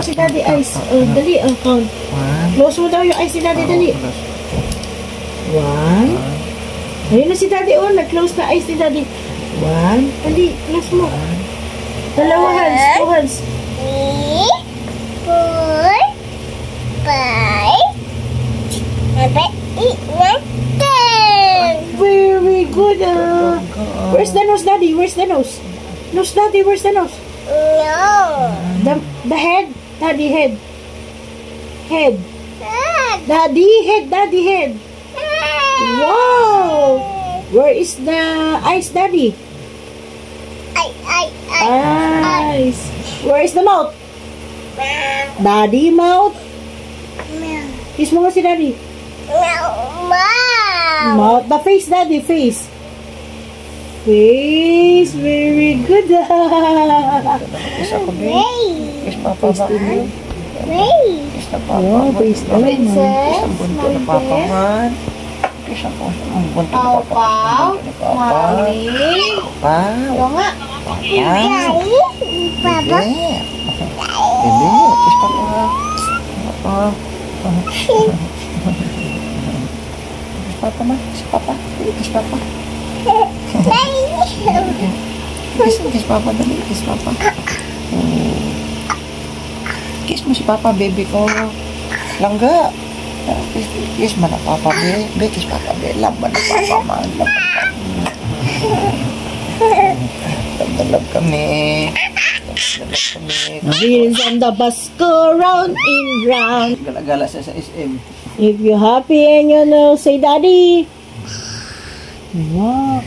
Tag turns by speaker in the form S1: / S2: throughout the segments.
S1: Si Daddy eyes. Dali, count. Close mo daw yung eyes si Daddy, dali. 1. Ayun na si Daddy, nag-close na eyes ni Daddy. 1. Dali, close mo. 2 hands, 2 hands.
S2: 3, 4, 5, 6, 7, 8, 9, 10.
S1: Very good. Where's the nose, Daddy? Where's the nose? Nose, Daddy, where's the nose?
S2: No.
S1: The head? Daddy, head. Head. Daddy, head, Daddy, head. Wow! Where is the eyes, Daddy? Eyes. Where is the mouth? Daddy, mouth. Kiss mo nga si Daddy. Mouth. The face, Daddy, face. Face. Very good.
S3: Kiss ako, babe. Kiss Papa ba? Kiss na Papa.
S1: Face na lang.
S3: Kiss ang bunto na Papa man. Kiss ang bunto na Papa.
S1: Mami.
S3: Pao.
S1: nga.
S3: Papa. Bebe. Kiss Papa. Papa. Kiss Papa man. Kiss Papa. Kiss Papa. Kiss Papa dali. Kiss Papa. Kiss mo si Papa, baby ko. Langga. Kiss mo na Papa, baby. Kiss Papa, baby. Laban na Papa, man. Love kami.
S1: Wheels on the bus go round and round.
S3: Gala-gala sa SM.
S1: If you're happy and you know, say Daddy. Wow.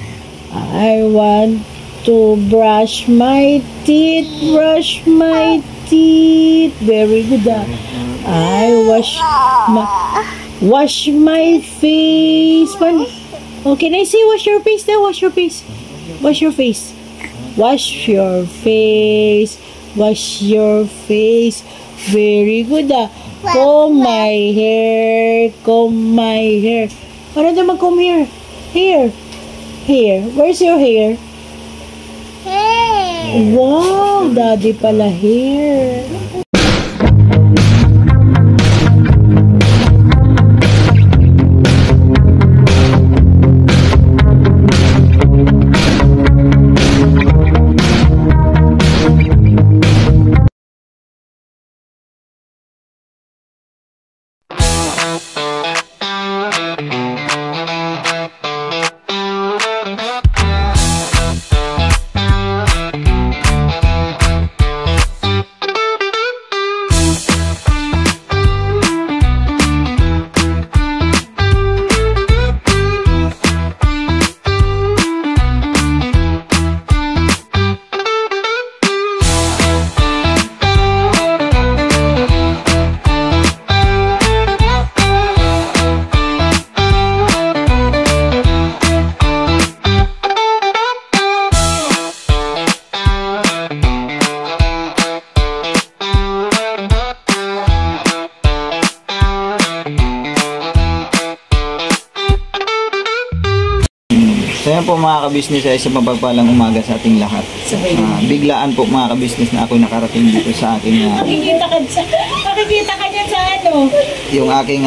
S1: I want to brush my teeth, brush my teeth. Very good. I wash my face. Oh, can I see wash your face there? Wash your face. Wash your face. Wash your face. Wash your face. Very good. Comb my hair. Comb my hair. Ano naman comb hair? Hair. Hair. Where's your hair? Wow, Daddy pala hair.
S3: So yan po mga ka-business ay isang mapagpalang umaga sa ating lahat. Biglaan po mga ka-business na ako'y nakarating dito sa aking
S1: Makikita ka dyan sa ano?
S3: yung aking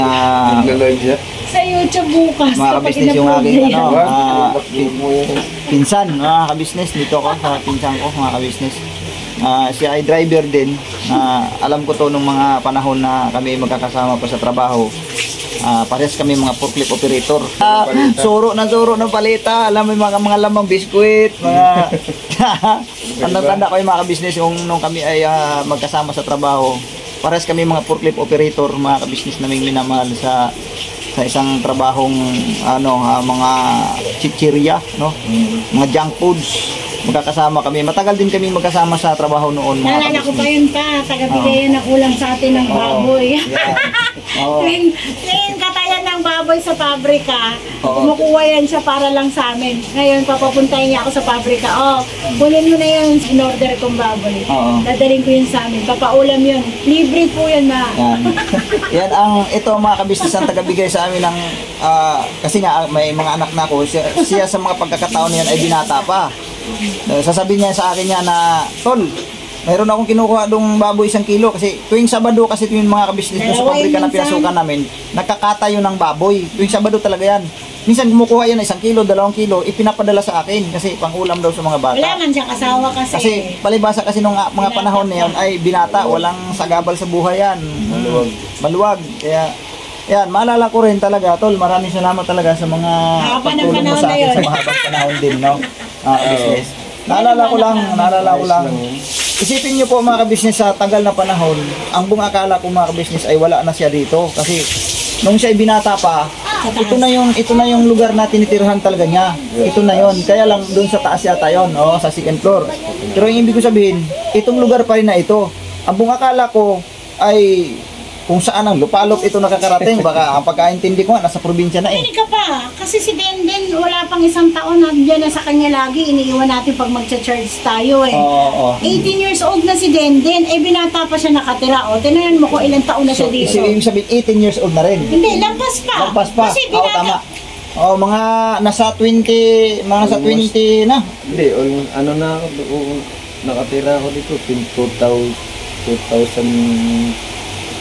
S1: Sa YouTube bukas.
S3: mga ka-business yung aking pinsan mga ka-business. Dito ako sa pinsan ko mga ka-business. Siya ay driver din. Alam ko to nung mga panahon na kami magkakasama pa sa trabaho. Parehas kami mga forklift operator. Suro ng palita. Alam mo yung mga lamang biskuit, mga tanda-tanda ko yung mga ka-business yung nung kami ay magkasama sa trabaho. Parehas kami mga forklift operator, mga ka-business naming minamahal sa isang trabahong mga chichirya, no? Mga junk foods. Magkakasama kami. Matagal din kami magkasama sa trabaho noon.
S1: Naalala ko pa yun pa. Taga-bigay ng ulam sa atin ng baboy. Clean katayan ng baboy sa pabrika. Kumukuha yan siya para lang sa amin. Ngayon, papapuntahin niya ako sa pabrika. Kunin mo na yung in-order kong baboy. Dadaling ko yun sa amin. Papaulam yun. Libre po yun na.
S3: Yan ang, ito mga kabisnes ang taga-bigay sa amin ng, kasi nga may mga anak na ako. Siya sa mga pagkakataon niyan ay binata pa. Sasabihin niya sa akin niya na, Tol, Mayroon akong kinukuha dong baboy 1 kilo kasi tuwing Sabado kasi tuwing mga kabisnes doon sa
S1: Dalawa
S3: pabrika
S1: yun
S3: na
S1: minsan.
S3: pinasukan namin, nakakatayo ng baboy. Tuwing Sabado talaga yan. Minsan kumukuha yan 1 kilo, 2 kilo, ipinapadala sa akin kasi pang-ulam daw sa mga bata.
S1: Wala man siyang asawa kasi.
S3: Kasi palibasa kasi nung mga panahon na yun ay binata, walang sagabal sa buhay yan. Maluwag. Kaya yan, maalala ko rin talaga, tol, maraming salamat talaga sa mga pagtulong mo sa akin sa mahabang panahon din, no? Business. Naalala ko lang. Isipin niyo po mga kabisnes, sa tagal na panahon, ang buong akala ko mga kabisnes ay wala na siya dito. Kasi nung siya ay binata pa, ito na yung lugar na tinitirhan talaga niya. Ito na yon. Kaya lang doon sa taas yata yon, sa second floor. Pero yung ibig ko sabihin, itong lugar pa rin na ito. Ang buong akala ko ay kung saan ang lupalop ito nakakarating. Baka ang pagkaintindi ko nga, nasa probinsya na eh.
S1: Hindi ka pa. Kasi si Denden, wala pang 1 taon na dyan na sa kanya lagi. Iniiwan natin pag magcha-charge tayo eh.
S3: Oo.
S1: 18 years old na si Denden. Eh, binata pa siya nakatira. O, tinanan mo kung ilang taon na siya dito.
S3: Ibig sabihin, 18 years old na rin.
S1: Hindi, lampas pa.
S3: Lampas pa.
S1: Kasi
S3: Oo,
S1: binata.
S3: tama. Mga nasa 20 na.
S4: Hindi, ano na ako, nakatira ako dito, 2000,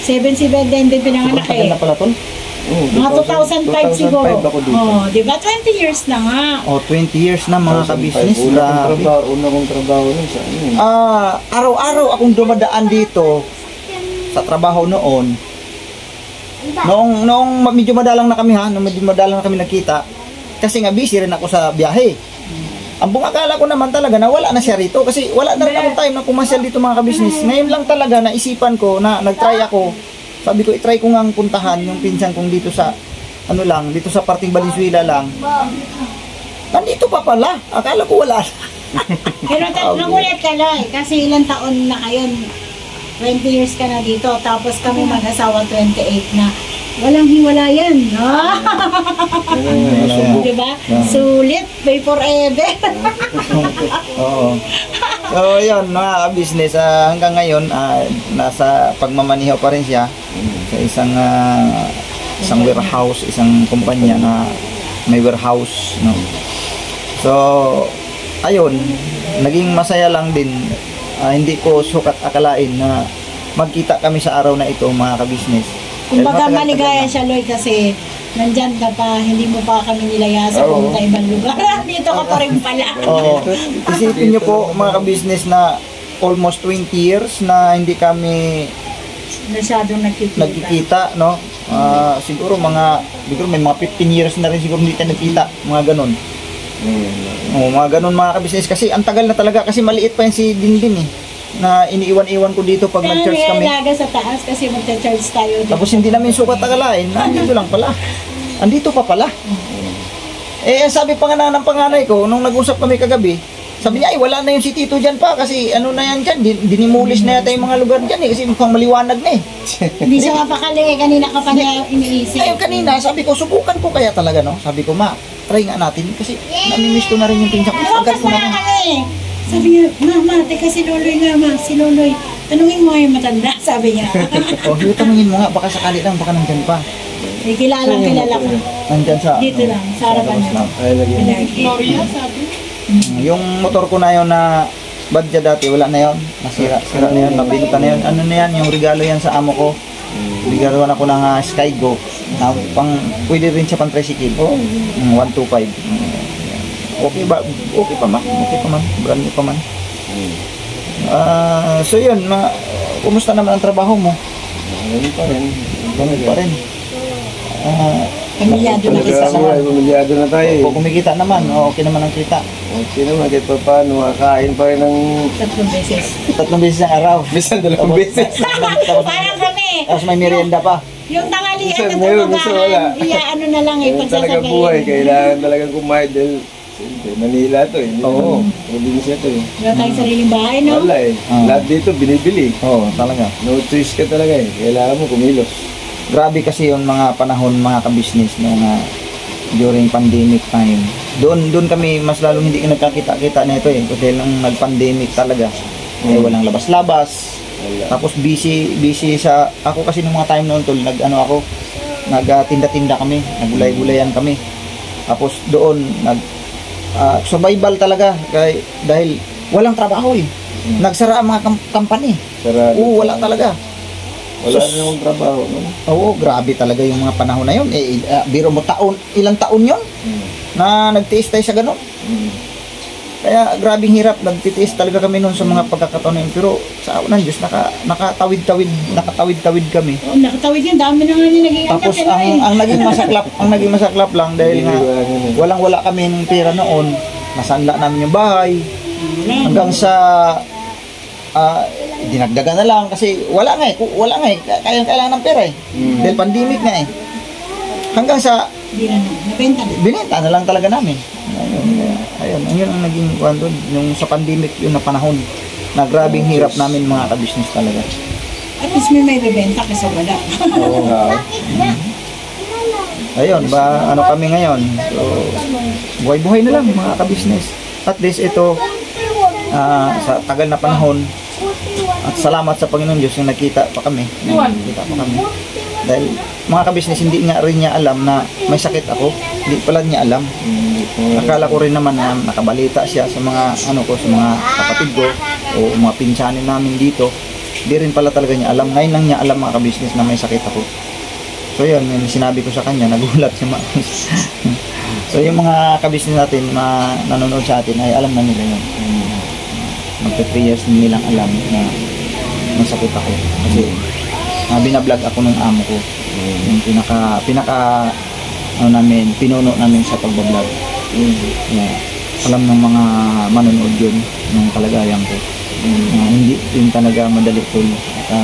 S1: 7 si Denden pinanganak
S3: Tagal
S1: eh.
S3: na pala tol.
S1: Mga 2005 siguro.
S4: ako dito.
S1: Oh, di ba? 20 years na nga.
S3: 20 years na mga kabisnes.
S4: Una kong trabaho nun sa ano.
S3: Araw-araw akong dumadaan dito sa trabaho noon. Noong medyo madalang na kami nung medyo madalang na kami nagkita. Kasi nga busy rin ako sa biyahe. Ang buong akala ko naman talaga na wala na siya rito kasi wala na rin akong time na pumasyal dito mga kabisnes. Ngayon lang talaga naisipan ko na nagtry ako. Sabi ko itry ko ngang puntahan yung pinsan kong dito sa dito sa parting Valenzuela lang. Nandito pa pala. Akala ko wala.
S1: Pero nagulat ka lang kasi ilang taon na kayo. 20 years ka na dito. Tapos kami mag-asawa 28 na. Walang hiwalayan. Diba? Sulit. Pay forever.
S3: Oo. So, yun, mga business, hanggang ngayon, nasa pagmamaniho pa rin siya sa isang warehouse, isang kumpanya na may warehouse, no? So, ayun, naging masaya lang din. Hindi ko sukat akalain na magkita kami sa araw na ito, mga kabisnes.
S1: Kumbaga maligaya siya, Lloyd, kasi nandyan ka pa, hindi mo pa kami nilaya sa pumunta ibang lugar. Dito ka pa rin pala.
S3: Oo. Isipin niyo po mga ka-business na almost 20 years na hindi kami
S1: Masyadong
S3: nagkikita, no? Siguro may mga 15 years na rin siguro hindi tayo nagkita, mga ganun. Mga ganun mga ka-business kasi ang tagal na talaga kasi maliit pa yan si Dindin eh. Na iniiwan-iwan ko dito pag nag-charge kami.
S1: Ilaga sa taas kasi magcha-charge tayo dito.
S3: Tapos hindi namin sukat akalain, nandito lang pala. Andito pa pala. Sabi pa nga ng panganay ko, nung nag-usap kami kagabi, sabi niya, wala na yung si Tito dyan pa kasi ano na yan dyan, dinimulis na yata yung mga lugar dyan eh, kasi mukhang maliwanag na eh.
S1: Hindi siya mapakali, kanina ka pa niya iniisip.
S3: Ngayon kanina, sabi ko, subukan ko kaya talaga, no? Sabi ko, try nga natin kasi namimiss ko na rin yung pinsan ko. Agad ko na rin.
S1: Sabi niya, Ma, teka si Loloy nga, Ma, si Loloy. Tanungin mo yung matanda, sabi niya.
S3: Tanungin mo nga, baka sakali lang, baka nandyan pa.
S1: Kilala ko.
S3: Nandyan sa,
S1: dito lang, sa harapan niya. Gloria, sabi.
S3: Yung motor ko na yun na badya dati, wala na yun. Nasira na yun, nabinta na yun. Ano na yan, yung regalo yan sa amo ko. Regaluhan ako ng Skygo. Pwede rin siya pang tricycle. 125. Okay ba? Okay pa man. Brand new pa man. So yun, kumusta naman ang trabaho mo? Ganun pa rin.
S1: Pamilyado na kita.
S4: Pamilyado na tayo eh.
S3: Kung kumikita naman, okay naman ang kita.
S4: Okay naman, kahit pa paano, makakain pa rin ng
S1: 3 beses.
S3: 3 beses ang araw.
S4: Minsan 2 beses.
S1: Parang kami.
S3: Tapos may merienda pa.
S1: Yung tanghalian
S4: Minsan
S1: at
S4: meron, minsan wala.
S1: tumagaan, ano na lang eh,
S4: Ganun talaga
S1: pagsasabay.
S4: buhay, kailangan talagang kumain dahil siyempre, Manila to eh.
S3: Oo.
S4: Probinsya to eh.
S1: Wala tayong sariling bahay, no?
S4: Wala eh. Lahat dito binibili.
S3: Oo, talaga.
S4: No choice ka talaga eh. Kailangan mo kumilos.
S3: Grabe kasi yung mga panahon, mga ka-business nung during pandemic time. Doon kami mas lalong hindi nagkakita-kita nito eh. Kasi nung nag-pandemic talaga. Walang labas-labas. Tapos busy sa ako kasi nung mga time noon tol, nagtinda-tinda kami, naggulay-gulayan kami. Tapos doon survival talaga dahil walang trabaho eh. Nagsara ang mga company.
S4: Sarado.
S3: Oo, wala talaga.
S4: Wala na namang trabaho. No?
S3: Oo, grabe talaga yung mga panahon na yun. Biro mo ilang taon yun na nagtiis tayo sa ganun. Kaya grabing hirap, nagtitiis talaga kami noon sa mga pagkakataon na yun. Pero sa awan ng Diyos, nakatawid-tawid kami.
S1: Oh, nakatawid yun, dami na nga yung naging
S3: Tapos ang naging masaklap lang dahil nga walang-wala kami ng pera noon. Nasanla namin yung bahay. Hanggang sa dinagdagan na lang kasi wala nga eh. Kailangan ng pera eh. Dahil pandemic nga eh. Hanggang sa binenta na lang talaga namin. Ayun ang naging kuwan doon. Yung sa pandemic yun na panahon na grabing hirap namin mga ka-business talaga.
S1: At least may bebenta kasi wala.
S3: Oo. Ayun, ano kami ngayon? So, buhay-buhay na lang mga ka-business. At least ito, sa tagal na panahon, at salamat sa Panginoon Diyos yung nakita pa kami. Dahil mga ka-business, hindi nga rin niya alam na may sakit ako. Hindi pala niya alam. Akala ko rin naman na nakabalita siya sa mga sa mga kapatid ko o mga pinsanin namin dito. Hindi rin pala talaga niya alam. Ngayon lang niya alam mga ka-business na may sakit ako. So yun, yung sinabi ko sa kanya, nagulat siya. So yung mga ka-business natin na nanonood sa atin ay alam na nila yun. Magka 3 years nilang alam na may sakit ako. Kasi binablog ako ng amo ko. Yung pinuno namin sa pagbablog. Alam ng mga manonood yun ng kalagayan ko. Hindi yun talaga madali tol.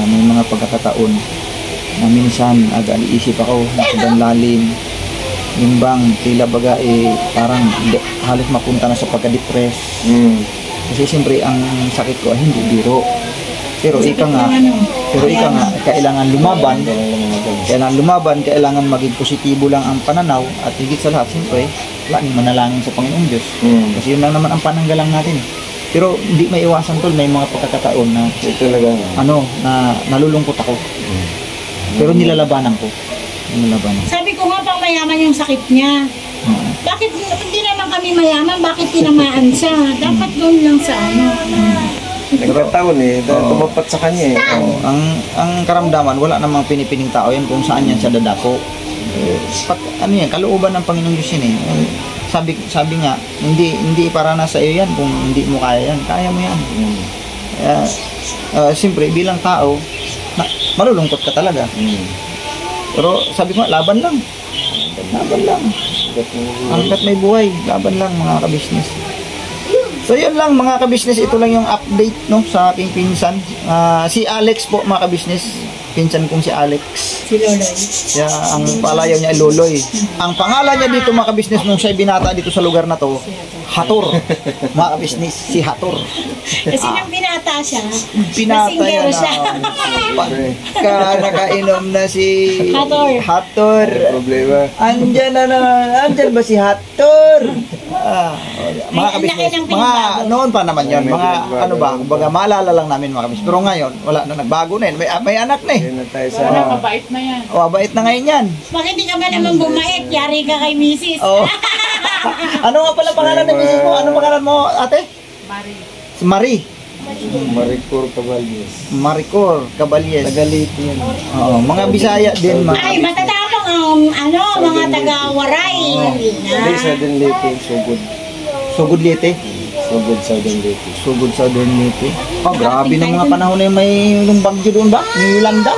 S3: May mga pagkakataon na minsanag-iisip ako ng lalim. Yung bang tila baga parang halos mapunta na sa pagka-depress. Kasi siyempre ang sakit ko ay hindi biro. Pero ika nga, kailangan lumaban, kailangan maging positibo lang ang pananaw at higit sa lahat, siyempre, laging manalangin sa Panginoong Diyos. Kasi yun lang naman ang pananggalang natin. Pero hindi may iwasan tol, may mga pagkakataon na na nalulungkot ako. Pero nilalabanan ko.
S1: Sabi ko nga pang mayaman yung sakit niya. Bakit hindi naman kami mayaman? Bakit tinamaan siya? Dapat doon lang sa
S4: Nagkataon tumapat sa kanya
S3: ang karamdaman, wala namang pinipiling tao yan kung saan yan siya dadako. Kalooban ng Panginoong Diyos yan eh. Sabi nga, hindi para na sa iyo yan kung hindi mo kaya yan. Kaya mo yan. Siyempre, bilang tao, malulungkot ka talaga. Pero sabi ko, laban lang. Hanggat may buhay, laban lang mga ka-business. So yun lang mga ka-business, ito lang yung update sa aking pinsan. Si Alex po mga ka-business, pinsan kong si Alex.
S1: Si Loloy.
S3: Ang palayaw niya ay Loloy. Ang pangalan niya dito mga ka-business nung siya binata dito sa lugar na to, Hator. Mga ka-business, si Hator.
S1: Kasi nang binata siya,
S3: pinata yan
S1: siya.
S3: Nakainom na si Hator.
S4: Problema.
S3: Andyan ba si Hator? Mga ka-business, noon pa naman yun, kumbaga maalala lang namin mga ka-business. Pero ngayon, wala na, nagbago na yun. May anak na eh.
S5: Mabait na yan.
S3: Mabait na ngayon yan.
S1: Bakit hindi ka ba naman bumait? Yari ka kay Mrs.
S3: Ano nga pala pangalan ng Mrs. mo? Anong pangalan mo, ate? Marie. Maricor Caballes. Tagalit yan. Mga Bisaya din.
S1: Ay, matatapang ang mga taga-Waray.
S4: Hindi, Southern Leyte.
S3: Sugod Leyte. Sugod Southern Leyte. Grabe ng mga panahon na may yung bagyo doon ba? Yung Yolanda.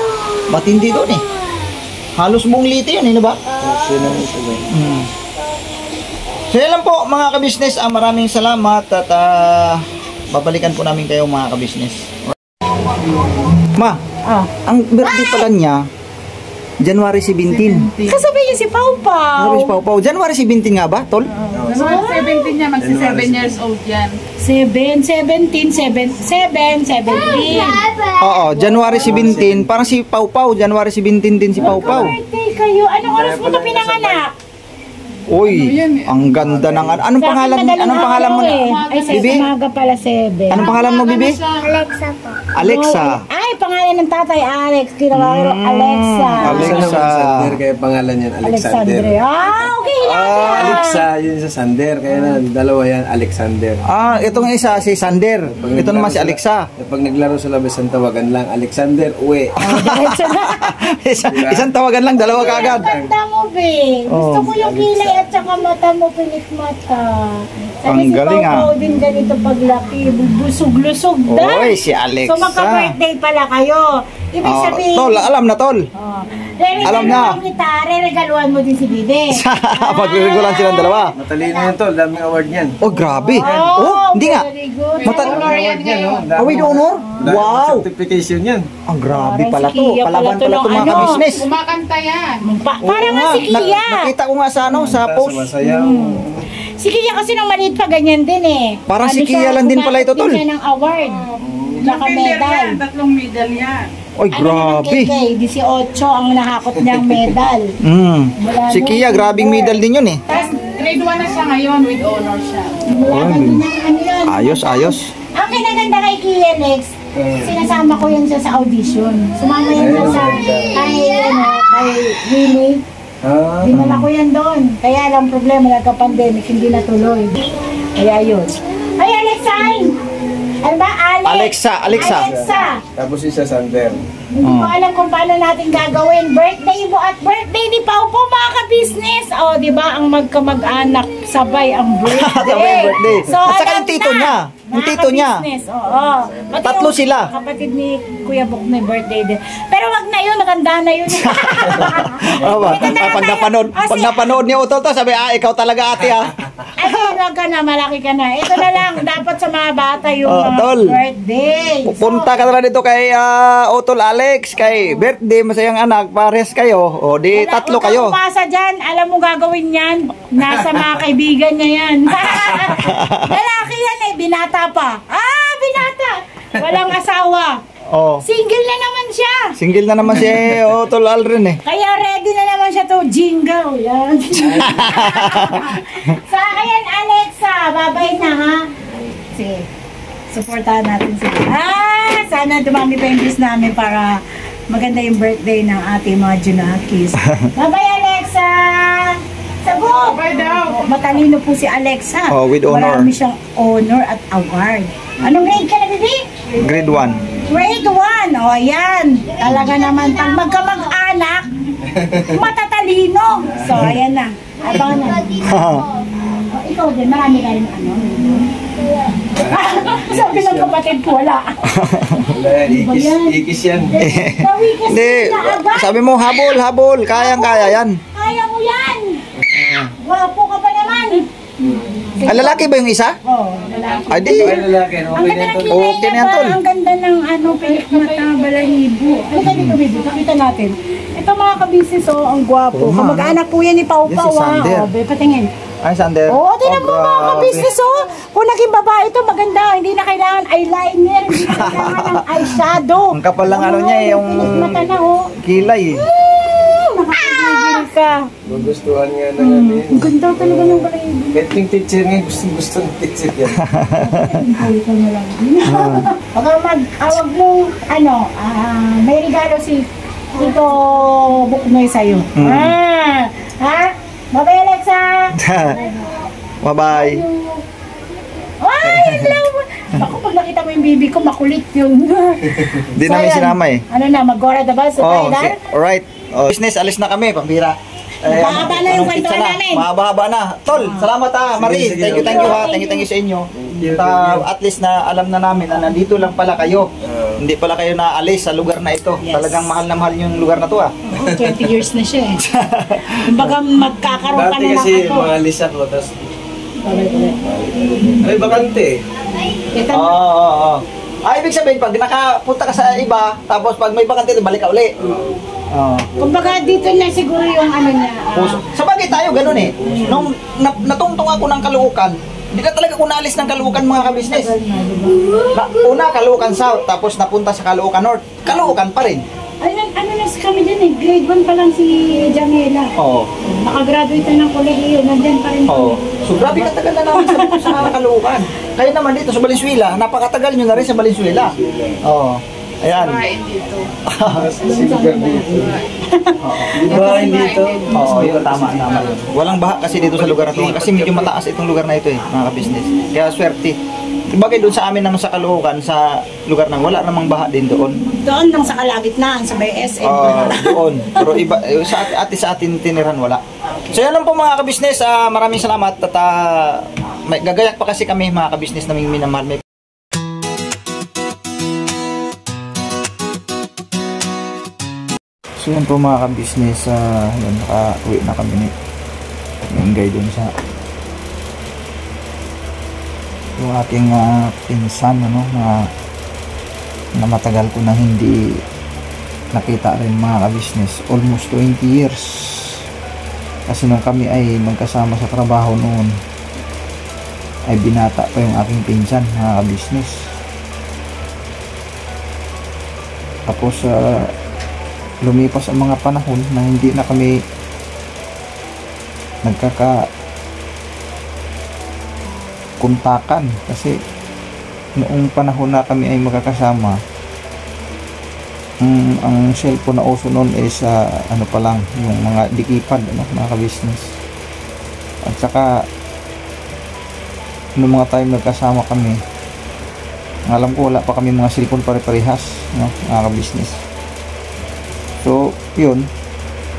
S3: Matindi doon eh. Halos buong Leyte yun, ba? So yan lang po mga ka-business. Maraming salamat at babalikan po namin kayo mga ka-business. Ma, ang birthday pala niya January 17.
S1: Kasabi niya si Pau Pau.
S3: January 17 nga ba, tol?
S5: January 17 niya, magsi 7 years old yan.
S1: 17.
S3: Oo, January 17. Parang si Pau Pau, January 17 din si Pau Pau.
S1: Birthday kayo. Anong oras mo ito pinanganak?
S3: Uy, ang ganda ng anong pangalan mo?
S1: Ay, sa umaga pala 7.
S3: Anong pangalan mo, Bibi?
S2: Alexa po.
S3: Alexa.
S1: Ay, pangalan ng tatay, Alex. Kinawagin Alexa.
S4: Alexander, kaya pangalan yan, Alexander.
S1: Okay lang.
S4: Alexa, yun sa Sander, kaya na dalawa yan, Alexander.
S3: Itong isa si Sander. Ito naman si Alexa.
S4: Pag naglaro sa labas, ang tawagan lang, Alexander, uwi.
S3: Isang tawagan lang, dalawa kaagad.
S2: Ganda mo, be. Gusto ko yung kilay at saka mata mo, pilit mata.
S3: Ang galing,
S2: Pao din ganito paglaki, busog-lusog na.
S3: Oy, si Alexa.
S2: So magka-birthday pala kayo. Ibig sabihin,
S3: Tol, alam na tol. Alam na.
S2: Kita, re-regaluhan mo din si Bibi.
S3: Magre-regulan silang dalawa.
S4: Matalino yun to, daming award niyan.
S3: Oh, grabe. Hindi nga.
S2: Very good.
S4: Award niyan, no?
S3: With honor? Wow.
S4: Certification yan.
S3: Ang grabe
S1: Parang
S3: pala
S1: si
S3: to.
S1: Kia
S3: Palaban
S1: pala to
S3: pala
S1: ng
S3: to mga
S1: ano.
S3: ka-business.
S5: Kumakanta yan.
S1: Parang nga si Kia.
S3: Nakita ko nga sa sa post.
S4: Masayaw.
S1: Si Kia kasi nung maliit pa ganyan din eh.
S3: Parang si Kia
S1: siya,
S3: lang din pala ito, tol.
S1: Siya ng award. Tsaka medal.
S5: Tatlong medal yan.
S3: Oy,
S1: Ano naman
S3: grabe.
S1: kay 18 ang nahakot niyang medal.
S3: Si Kia, grabing medal din yun eh.
S1: Tapos,
S5: Grade 1 na siya ngayon, with honor siya.
S1: wala din ng ano yun.
S3: Ayos.
S1: Ang kinaganda kay Kia Lex, sinasama ko yan siya sa audition. Sumama yan siya sa kay Willie. Dinala ko yan doon. Kaya lang problema, nagka-pandemic, hindi natuloy. Kaya yun. Ay, Alexine! Ano ba?
S3: Alexa.
S4: Tapos isa Sander.
S1: Hindi ko alam kung paano natin gagawin. Birthday mo at birthday ni Pao po, mga ka-business. O, di ba, ang magkamag-anak sabay ang birthday.
S3: Sabay ang birthday. At saka
S1: alam
S3: yung tito
S1: na,
S3: niya. Yung tito niya.
S1: ka-business, oo. Pati
S3: Tatlo
S1: yung
S3: sila.
S1: Kapatid ni Kuya Bok may birthday din. Pero wag na yun, maganda na yun.
S3: Pag napanood niya utol to, sabi, ikaw talaga ate
S1: Ay, wag ka na, malaki ka na. Ito na lang, dapat sa mga bata yung mga
S3: tol.
S1: birthday.
S3: Pupunta ka na dito kay Utol Alex, kay birthday masayang anak, pares kayo. O di tatlo
S1: Huwag
S3: kayo.
S1: kang umasa dyan, alam mo gagawin yan. Nasa mga kaibigan niya yan. Lalaki yan eh, binata pa. Binata! Walang asawa.
S3: Oh.
S1: Single na naman siya.
S3: Single na naman si Utol Alren eh.
S1: Kaya ready na naman siya to jingle. Yan. Sa akin, Alexa, babay na ha. Sige, supportahan natin sila. Sana dumami pa yung views namin para maganda yung birthday ng ating mga Junakis. Babay, Alexa! Sabog!
S5: Bye daw.
S1: Matalino po si Alexa.
S3: With honor.
S1: Marami siyang honor at award. Anong grade ka na, Bibi?
S3: Grade 1.
S1: Grade 1. O, yan. Talaga naman, pag magkamag-anak, matatalino. So, ayan na. Abangan na. Ikaw din, marami ka rin ano. Sabi ng kapatid ko, wala.
S4: Wala, ikis yan.
S3: Hindi, sabi mo habol. Kayang-kaya yan.
S1: Kaya mo yan. Gwapo ka pa naman.
S3: Ay, lalaki ba yung isa?
S1: Oo, lalaki.
S3: Ay, di.
S4: Ay, lalaki,
S1: Ang
S4: okay
S1: ganda
S4: na
S1: ng
S4: ito.
S1: kilay
S3: Okay na
S1: niya
S3: yan,
S1: pa.
S3: tol.
S1: Ang ganda ng pilik mata, balahibo. Ano ka dito, baby? Kakita natin. Ito mga kabisnes, ang gwapo.
S3: Oo,
S1: Kamag-anak po yan ni Pau
S3: Yan si
S1: Pau.
S3: Sander.
S1: Patingin.
S3: Ay, Sander.
S1: Oo, tinan mo mga
S3: grabe.
S1: kabisnes, Kung naging babae ito, maganda. Hindi na kailangan eyeliner, hindi na kailangan ng eyeshadow.
S3: Ang kapal lang ano niya, yung
S1: Pilik mata na,
S3: kilay eh.
S1: Nakakagigil ka.
S4: Magustuhan nga na namin.
S1: Ang ganda talaga ng balahibo.
S4: Kahit yung teacher nga, gusto ng teacher yan.
S1: Awag mo, may regalo si Tito Buknoy sa'yo. Ha? Bye-bye, Alexa!
S3: Bye-bye.
S1: Ay, hello! Ako, pag nakita mo yung baby ko, makulit yun.
S3: Hindi namin
S1: ayan.
S3: sinama eh.
S1: Ano na, mag-gora na ba sa Thailand?
S3: Alright. Business, alis na kami, pambira.
S1: Mahaba na yung kwentuhan namin.
S3: Mahaba na. Tol, salamat Marie.
S4: Sige.
S3: Thank you ha. Thank you sa inyo. At least na alam na namin na nandito lang pala kayo. Hindi pala kayo naalis sa lugar na ito.
S1: Yes.
S3: Talagang mahal na mahal yung lugar na to ah.
S1: Oo, 20 years na siya eh. Kumbaga magkakaroon ka
S4: Dati
S1: na ng
S4: kasi
S1: ako.
S4: mga alis ako, tapos ay bakante.
S1: Ito
S3: Oo. Ibig sabihin, pag nakapunta ka sa iba, tapos pag may bakante, balik ka uli. Oo.
S1: kumbaga dito na siguro yung ano niya.
S3: Sa bagay tayo, ganun eh. Nung natungtong ako ng Caloocan, hindi na talaga ako naalis ng Caloocan mga kabisnes. Una, Caloocan South, tapos napunta sa Caloocan North. Caloocan pa rin.
S1: Ano na kami dyan eh, grade 1 pa lang si Jamela.
S3: Oo.
S1: Nakagraduate na ng kolehiyo, nandyan pa rin.
S3: Oo. So grabe katagal na namin sa Caloocan. Kayo naman dito sa Valenzuela, napakatagal nyo na rin sa Valenzuela. Oo. Ayan.
S5: Bahay dito.
S4: Silver dito. Bahay dito.
S3: Oo, yun, tama yun. Walang baha kasi dito sa lugar na ito. Kasi medyo mataas itong lugar na ito eh, mga ka-business. Kaya swerte. Bagay doon sa amin naman sa Caloocan, sa lugar nang wala namang baha din doon.
S2: Doon lang sa kalagitnaan, sa BSM.
S3: Doon. Pero iba, sa atin tiniran wala. So yan lang po mga ka-business. Maraming salamat at may gagayak pa kasi kami mga ka-business naming minamahal. May so yun po mga ka-business, yun, naka-uwi na kami ni Mingay dun sa yung aking pinsan, ano, na matagal ko na hindi nakita rin mga ka-business, almost 20 years kasi nung kami ay magkasama sa trabaho noon ay binata pa yung aking pinsan mga ka-business. Tapos lumipas ang mga panahon na hindi na kami kuntakan kasi noong panahon na kami ay magkakasama, ang cellphone na uso noon is ano pa lang, yung mga dikipad, ano, mga ka-business. At saka noong mga time nagkasama kami, alam ko wala pa kami mga cellphone pare-parehas, no, mga ka-business. So yun,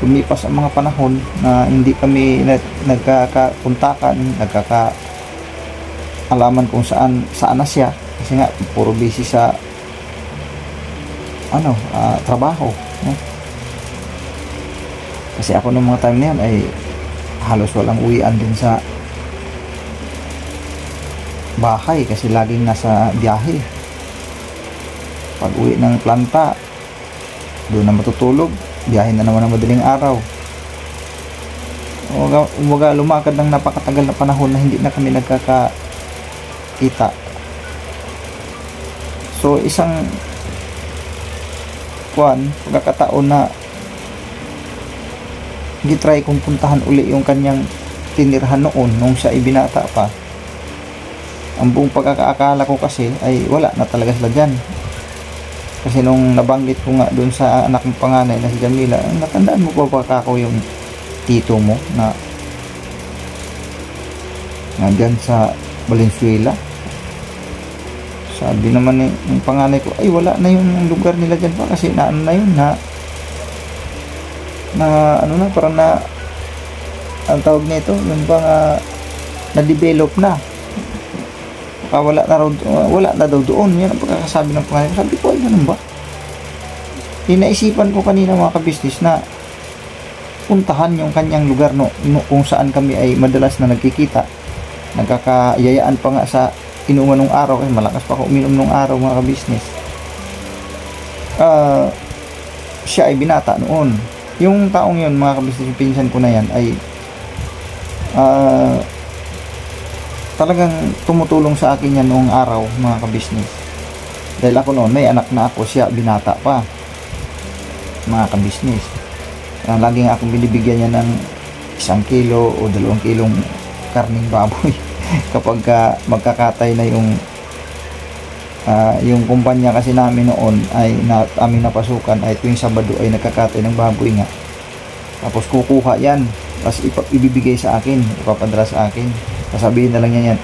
S3: lumipas ang mga panahon na hindi kami nagkakakuntakan, alaman kung saan na siya kasi nga puro busy sa trabaho, no? Kasi ako nung mga time na yan ay halos walang uwian din sa bahay kasi laging nasa biyahe. Pag uwi ng planta, doon na matutulog, biyahe na naman ng madaling araw. Umaga lumakad ng napakatagal na panahon na hindi na kami nagkakita. So isang pagkakataon na gitry kong puntahan uli yung kanyang tinirhan noon nung siya ibinata pa. Ang buong pagkakaakala ko kasi ay wala na talaga sila dyan. Kasi nung nabanggit ko nga dun sa anak ng panganay na si Jamila, natandaan mo ba ako yung tito mo na nandyan sa Valenzuela? Sabi naman ng panganay ko, ay wala na yung lugar nila dyan pa kasi na parang ang tawag nito, yung bang na-develop na. Wala na daw doon. Yan ang pagkakasabi ng panganay ko. Sabi ko, ay ganun ba? Inaisipan ko kanina mga ka-business na puntahan yung kanyang lugar kung saan kami ay madalas na nagkikita. Nagkakayayaan pa nga sa inuman nung araw kasi malakas pa ako uminom nung araw mga ka-business. Siya ay binata noon. Yung taong yun mga ka-business, yung pinsan ko na yan ay talagang tumutulong sa akin yan noong araw mga ka-business. Dahil ako noon may anak na ako, siya binata pa mga ka-business. Laging akong binibigyan niya ng 1 kilo o 2 kilong karning baboy kapag magkakatay na yung kumpanya kasi namin noon ay aming napasukan ay tuwing Sabado ay nagkakatay ng baboy nga. Tapos kukuha yan, tapos ibibigay sa akin, ipapadala sa akin. Sasabihin na lang niya yan,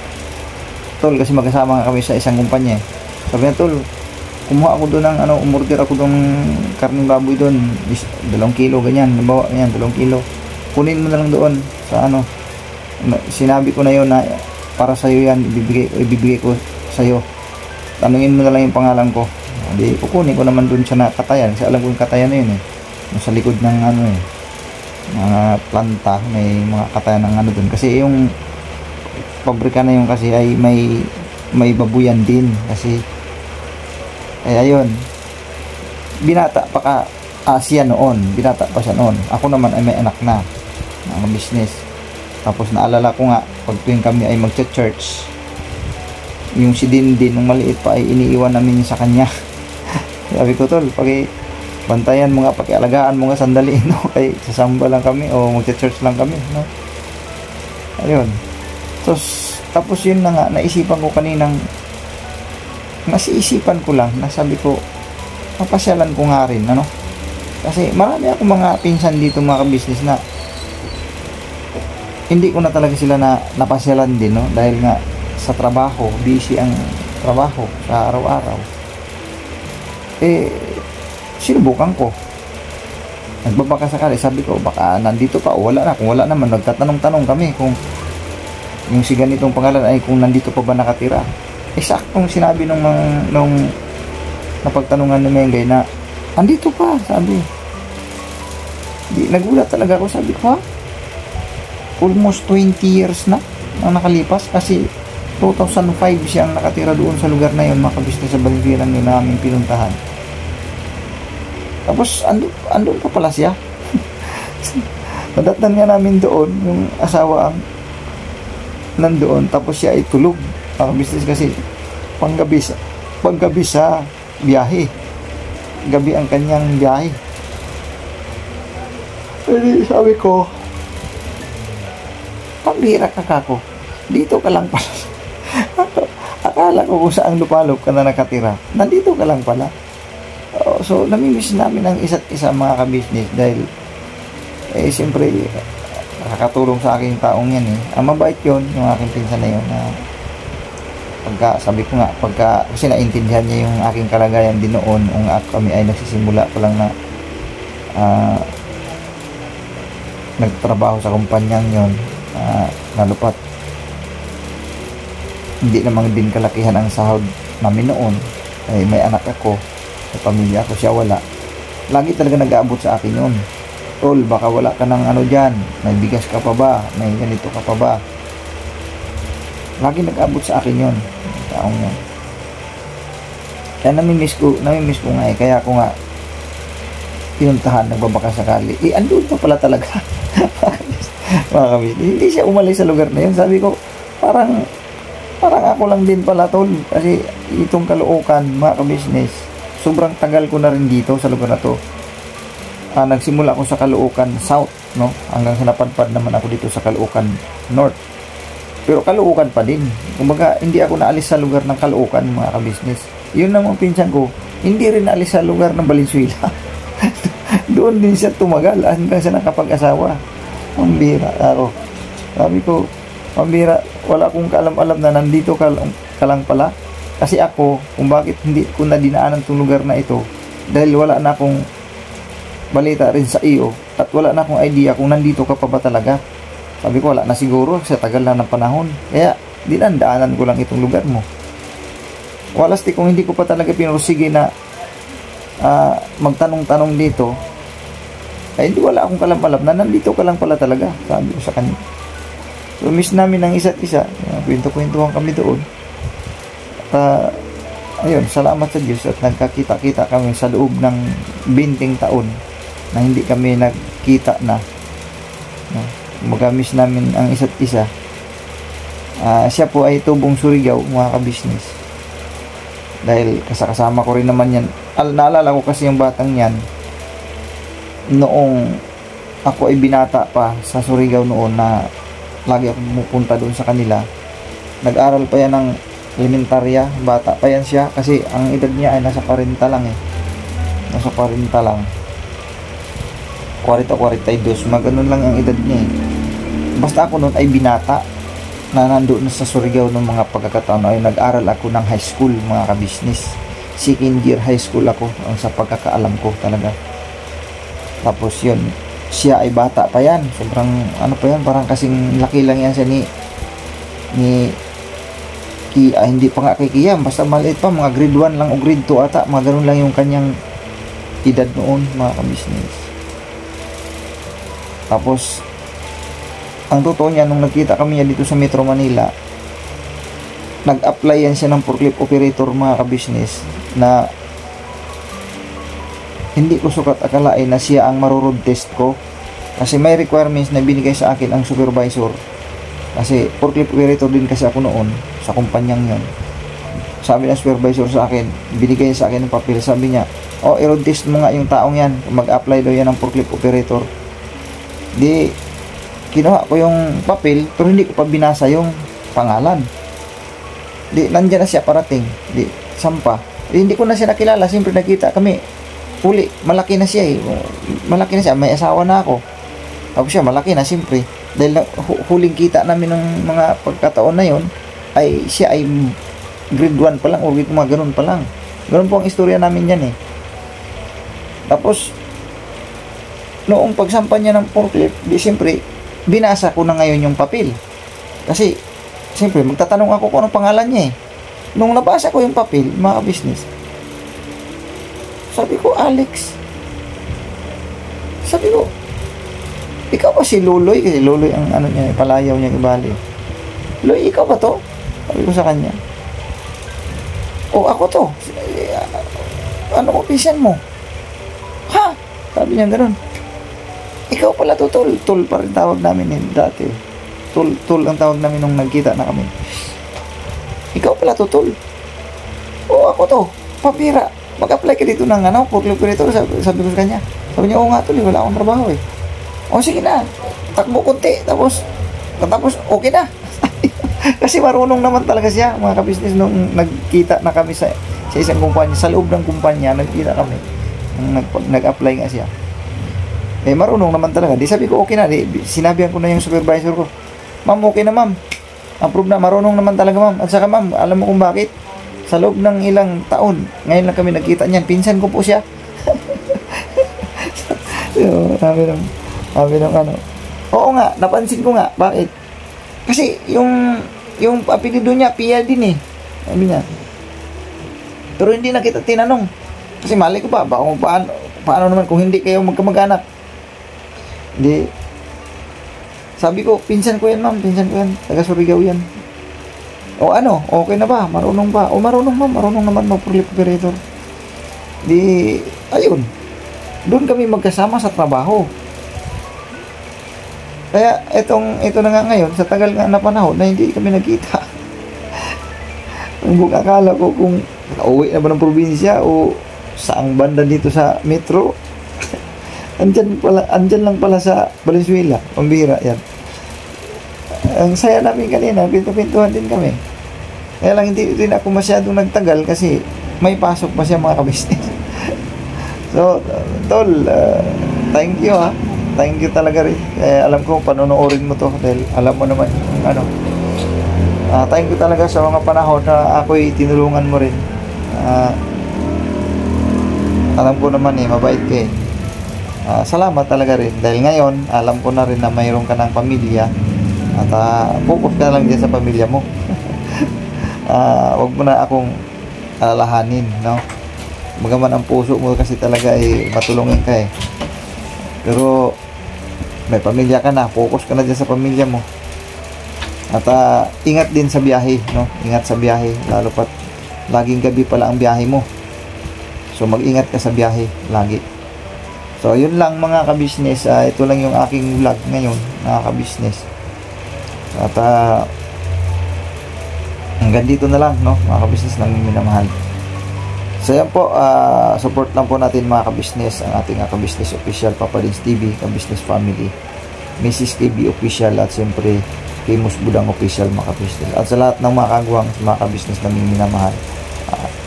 S3: tol, kasi magkasama kami sa isang kumpanya. Sabi niya, tol, kumuha ako doon ng umorder ako doon karning baboy doon, 2 kilo ganyan, nabawa yan 2 kilo. Kunin mo na lang doon sa sinabi ko na yon na para sa iyo yan, ibibigay ko sa iyo. Tanungin mo na lang yung pangalan ko. Hindi, kukunin ko naman doon siya na katayan. Kasi alam ko yung katayan na yun eh. Sa likod ng mga planta, may mga katayan ng doon. Kasi yung pabrika na yun kasi ay may babuyan din. Kasi, ayun. Binata pa ka siya noon. Binata pa siya noon. Ako naman ay may anak na. Mga business. Tapos naalala ko nga, pag tuwing kami ay magcha-church, yung si Dindin nung maliit pa ay iniiwan namin sa kanya. Sabi ko, tol, bantayan mo nga, pakialagaan mo nga sandali, no? Kay sasamba lang kami o magcha-church lang kami, no? Ayun. Tapos yun na nga, naisipan ko kaninang, nasiisipan ko lang, nasabi ko, papasyalan ko nga rin, ano? Kasi marami akong mga pinsan dito mga ka-business na hindi ko na talaga sila na napasyalan din, no? Dahil nga sa trabaho, busy ang trabaho sa araw-araw. Sinubukan ko. Nagbabaka sakali, sabi ko, baka nandito pa o wala na. Kung wala naman, nagtatanong-tanong kami kung yung si ganitong pangalan ay kung nandito pa ba nakatira. Saktong sinabi nung napagtanungan ni Mengay na andito pa, sabi. Nagulat talaga ako, sabi ko, ha? Almost 20 years na ang nakalipas kasi 2005 siyang nakatira doon sa lugar na yun, mga ka-business, sa Valenzuela yun namin pinuntahan. Tapos andun pa pala siya. Nadatnan nga namin doon, yung asawa ang nandoon, tapos siya ay tulog, mga ka-business, kasi panggabi sa biyahe. Gabi ang kanyang biyahe. Sabi ko, pambira ka kako, dito ka lang pala. Akala ko kung saan lupalop ka na nakatira, nandito ka lang pala. So namimiss namin ang isa't isa, mga ka-business, dahil siyempre nakakatulong sa aking taong yan ang mabait yun, yung aking pinsan na yun, na sabi ko nga, kasi naintindihan niya yung aking kalagayan din noon, kung kami ay nagsisimula pa lang na nagtrabaho sa kumpanyang yon, nalupat. Hindi naman din kalakihan ang sahod namin noon. May anak ako, may pamilya ako, siya wala. Lagi talaga nag-aabot sa akin yun. Tol, baka wala ka ng ano dyan, may bigas ka pa ba, may ganito ka pa ba. Lagi nag-aabot sa akin yun, taong yun. Kaya namimiss ko nga kaya ako nga pinuntahan, nagbabaka sakali. Andun pa pala talaga. Mga kabisnes, hindi siya umalis sa lugar na yun. Sabi ko, parang ako lang din pala, tol, kasi itong Caloocan, mga kabisnes, sobrang tagal ko na rin dito sa lugar na to. Nagsimula ako sa Caloocan South, no, hanggang sa napadpad naman ako dito sa Caloocan North. Pero Caloocan pa din. Kumbaga, hindi ako naalis sa lugar ng Caloocan, mga kabisnes. Yun naman pinsan ko, hindi rin naalis sa lugar ng Valenzuela. Doon din siya tumagal hanggang sa nakapag-asawa. Pambira ako. Sabi ko, pambira, wala akong kaalam-alam na nandito ka lang pala. Kasi ako, kung bakit hindi ko na dinaanan itong lugar na ito, dahil wala na akong balita rin sa iyo, at wala na akong idea kung nandito ka pa ba talaga. Sabi ko, wala na siguro, sa tagal na ng panahon. Kaya, dinandaanan ko lang itong lugar mo. Walasti, kung hindi ko pa talaga pinursige na magtanong-tanong dito, ay hindi, wala akong kalam-alam na nandito ka lang pala talaga, sabi ko sa kanya. So miss namin ang isa't isa, kwento-kwentuhan kami doon. Ayun, salamat sa Diyos at nagkakita-kita kami sa loob ng 20 taon na hindi kami nagkita na, no? Mag-miss namin ang isa't isa. Siya po ay tubong Surigao, mga ka-business, dahil kasama ko rin naman yan. Naalala ko kasi yung batang yan noong ako ay binata pa sa Surigao noon, na lagi ako pumupunta doon sa kanila. Nag-aral pa yan ng elementarya, bata pa yan siya, kasi ang edad niya ay nasa 40 lang nasa 40 lang, 40-42, maganon lang ang edad niya Basta ako noon ay binata na nandoon sa Surigao ng mga pagkakataon ay nag-aral ako ng high school, mga ka-business. Second year high school ako, ang sa pagkakaalam ko talaga. Tapos yun, siya ay bata pa yan, sobrang ano pa yan, parang kasing laki lang yan siya ni hindi pa nga kay Kiyam, basta maliit pa, mga grade 1 lang o grade 2 ata, mga ganun lang yung kanyang edad noon, mga ka-business. Tapos ang totoo niya, nung nagkita kami niya dito sa Metro Manila, nag-apply yan siya ng forklift operator, mga ka-business, na hindi ko sukat akalain na siya ang marurod test ko, kasi may requirements na binigay sa akin ang supervisor, kasi forklift operator din kasi ako noon sa kumpanyang yon. Sabi ng supervisor sa akin, binigay sa akin ng papel, sabi niya, i-road test mo nga yung taong yan, mag-apply daw yan ng forklift operator. Di kinuha ko yung papel, pero hindi ko pa binasa yung pangalan. Di nandyan na siya parating, di sampa, hindi ko na siya nakilala. Siyempre nakita kami. Huli, malaki na siya eh. Malaki na siya. May asawa na ako. Tapos siya, malaki na siyempre. Dahil huling kita namin ng mga pagkataon na yon ay siya ay grade 1 pa lang o grade mga ganun pa lang. Ganun po ang istorya namin yan eh. Tapos, noong pagsampa niya ng forklift, di siyempre, binasa ko na ngayon yung papel. Kasi, siyempre, magtatanong ako kung anong pangalan niya eh. Nung nabasa ko yung papel, mga business, sabi ko, Alex. Sabi ko, ikaw ba si Luloy? Kasi Luloy ang ano niya, palayaw niya ibali. Luloy, ikaw ba to? Sabi ko sa kanya. O, ako to. Ano opisyan mo? Ha? Sabi niya ganun. Ikaw pala to, Tol. Tol pa rin tawag namin eh, dati. Tol ang tawag namin nung nagkita na kami. Ikaw pala to, Tol. O, ako to. Papira. Mag-apply ka dito ng ano, forklift operator. Sabi ko sa kanya. Sabi niya, oo nga, Tol. Wala akong trabaho eh. O, sige na. Takbo konti. Tapos, okay na. Kasi marunong naman talaga siya, mga kabisnes, nung nagkita na kami sa isang kumpanya, sa loob ng kumpanya, nagkita kami. Nag-apply nga siya. Eh, marunong naman talaga. Di sabi ko, okay na. Sinabihan ko na yung supervisor ko. Ma'am, okay na ma'am. Approve na. Marunong naman talaga ma'am. At saka ma'am, alam mo kung bakit? Sa loob ng ilang taon, ngayon lang kami nagkita niyan. Pinsan ko po siya. So, sabi ng ano. Oo nga, napansin ko nga. Bakit? Kasi yung apelido niya, Pia din eh. Sabi niya. Pero hindi na kita tinanong. Kasi mali ko pa, paano naman kung hindi kayo magkamag-anak. Hindi. Sabi ko, pinsan ko yan ma'am, pinsan ko yan. Taga Surigao yan. O ano, okay na ba? Marunong ba? O marunong ma'am, marunong naman mag-forklift operator. Di, ayun. Doon kami magkasama sa trabaho. Kaya ito na nga ngayon, sa tagal nga na panahon na hindi kami nagkita. Kung akala ko kung nakauwi na ba ng probinsya o saang banda dito sa metro. Andyan lang pala sa Valenzuela, pambira yan. Ang saya namin kanina, pinto-pintuhan din kami. Kaya lang hindi rin ako masyadong nagtagal kasi may pasok pa siya mga kabisnes. So, Tol, thank you ha. Thank you talaga rin. Alam ko, panonoorin mo to dahil alam mo naman ano. Thank you talaga sa mga panahon na ako'y tinulungan mo rin. Alam ko naman mabait ka eh. Salamat talaga rin dahil ngayon alam ko na rin na mayroon ka ng pamilya at focus ka lang din sa pamilya mo. Wag mo na akong alalahanin, no? Magaman ang puso mo kasi talaga matulungin ka eh. Pero may pamilya ka na, focus ka na din sa pamilya mo. At ingat din sa biyahe, no? Ingat sa biyahe, lalo pat laging gabi pala ang biyahe mo. So mag-ingat ka sa biyahe lagi. So yun lang mga kabisnes, ito lang yung aking vlog ngayon, mga kabisnes. At hanggang dito na lang, no, mga kabisnes lang yung minamahal. So yan po, support lang po natin mga kabisnes ang ating kabisnes official, Papa Dins TV, kabisnes family, Mrs. KB official, at siyempre Famous Budang official, mga kabisnes. At sa lahat ng mga kagwang, mga kabisnes namin minamahal,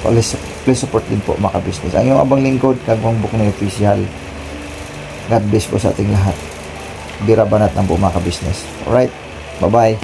S3: please support din po mga kabisnes. Ang iyong abang lingkod, Kagwang Buknoy official. God bless po sa ating lahat. Bira banat ng po mga kabisnes. Alright, bye bye.